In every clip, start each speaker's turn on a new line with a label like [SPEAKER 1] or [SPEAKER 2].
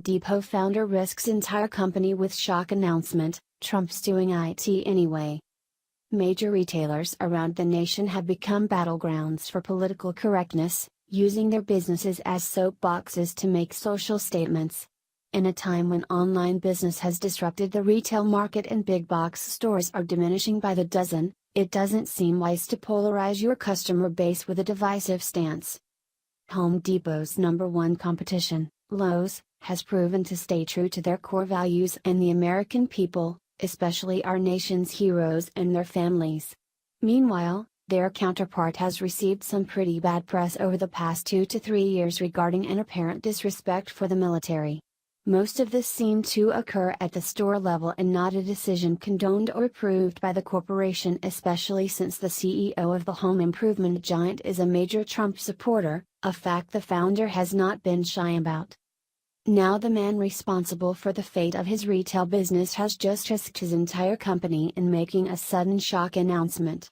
[SPEAKER 1] Depot founder risks entire company with shock announcement, Trump's doing it anyway. Major retailers around the nation have become battlegrounds for political correctness, using their businesses as soapboxes to make social statements. In a time when online business has disrupted the retail market and big box stores are diminishing by the dozen, it doesn't seem wise to polarize your customer base with a divisive stance. Home Depot's #1 competition, Lowe's, has proven to stay true to their core values and the American people, especially our nation's heroes and their families. Meanwhile, their counterpart has received some pretty bad press over the past 2 to 3 years regarding an apparent disrespect for the military. Most of this seemed to occur at the store level and not a decision condoned or approved by the corporation, especially since the CEO of the home improvement giant is a major Trump supporter, a fact the founder has not been shy about. Now the man responsible for the fate of his retail business has just risked his entire company in making a sudden shock announcement.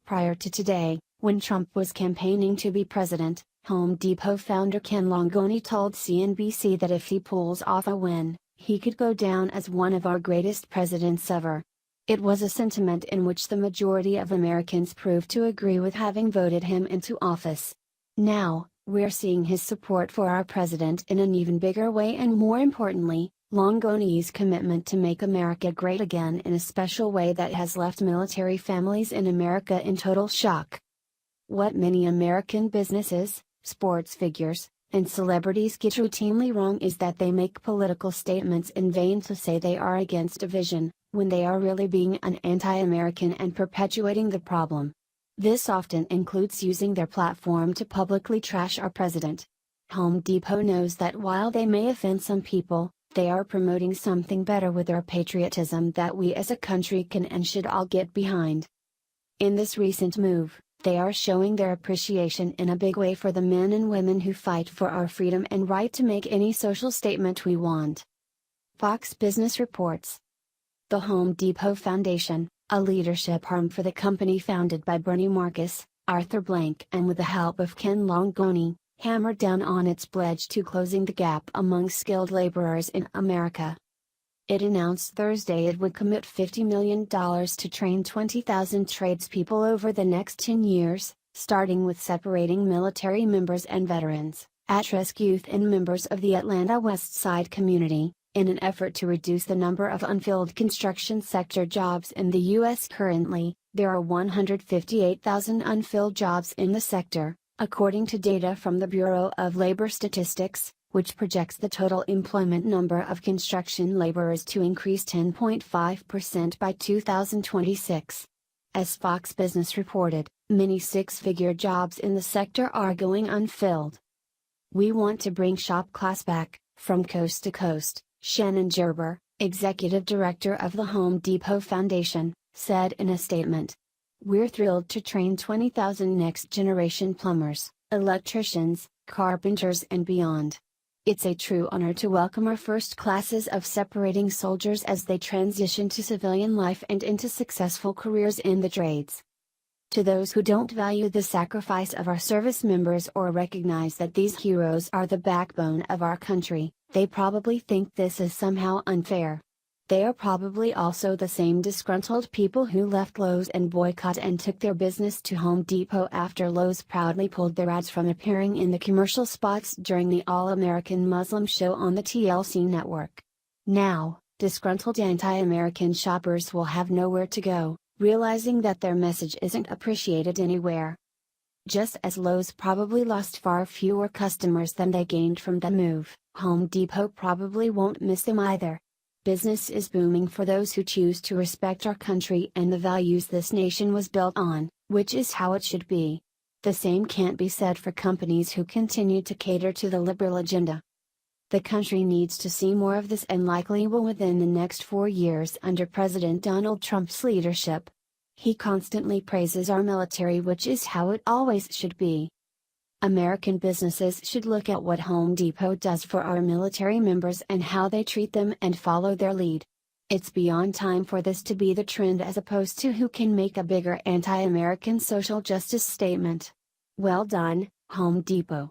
[SPEAKER 1] Prior to today, when Trump was campaigning to be president, Home Depot founder Ken Langone told CNBC that if he pulls off a win, he could go down as one of our greatest presidents ever. It was a sentiment in which the majority of Americans proved to agree with, having voted him into office. Now, we're seeing his support for our president in an even bigger way, and more importantly, Langone's commitment to make America great again in a special way that has left military families in America in total shock. What many American businesses, sports figures, and celebrities get routinely wrong is that they make political statements in vain to say they are against division, when they are really being an anti-American and perpetuating the problem. This often includes using their platform to publicly trash our president. Home Depot knows that while they may offend some people, they are promoting something better with their patriotism that we as a country can and should all get behind. In this recent move, they are showing their appreciation in a big way for the men and women who fight for our freedom and right to make any social statement we want. Fox Business reports. The Home Depot Foundation, a leadership arm for the company founded by Bernie Marcus, Arthur Blank, and with the help of Ken Langone, hammered down on its pledge to closing the gap among skilled laborers in America. It announced Thursday it would commit $50 million to train 20,000 tradespeople over the next 10 years, starting with separating military members and veterans, at-risk youth and members of the Atlanta West Side community, in an effort to reduce the number of unfilled construction sector jobs in the U.S. Currently, there are 158,000 unfilled jobs in the sector, according to data from the Bureau of Labor Statistics, which projects the total employment number of construction laborers to increase 10.5% by 2026. As Fox Business reported, many six-figure jobs in the sector are going unfilled. "We want to bring shop class back, from coast to coast," Shannon Gerber, executive director of the Home Depot Foundation, said in a statement. "We're thrilled to train 20,000 next-generation plumbers, electricians, carpenters and beyond. It's a true honor to welcome our first classes of separating soldiers as they transition to civilian life and into successful careers in the trades. To those who don't value the sacrifice of our service members or recognize that these heroes are the backbone of our country, they probably think this is somehow unfair. They are probably also the same disgruntled people who left Lowe's and boycott and took their business to Home Depot after Lowe's proudly pulled their ads from appearing in the commercial spots during the All-American Muslim show on the TLC network. Now, disgruntled anti-American shoppers will have nowhere to go, realizing that their message isn't appreciated anywhere. Just as Lowe's probably lost far fewer customers than they gained from the move, Home Depot probably won't miss them either. Business is booming for those who choose to respect our country and the values this nation was built on, which is how it should be. The same can't be said for companies who continue to cater to the liberal agenda. The country needs to see more of this and likely will within the next 4 years under President Donald Trump's leadership. He constantly praises our military, which is how it always should be. American businesses should look at what Home Depot does for our military members and how they treat them and follow their lead. It's beyond time for this to be the trend as opposed to who can make a bigger anti-American social justice statement. Well done, Home Depot.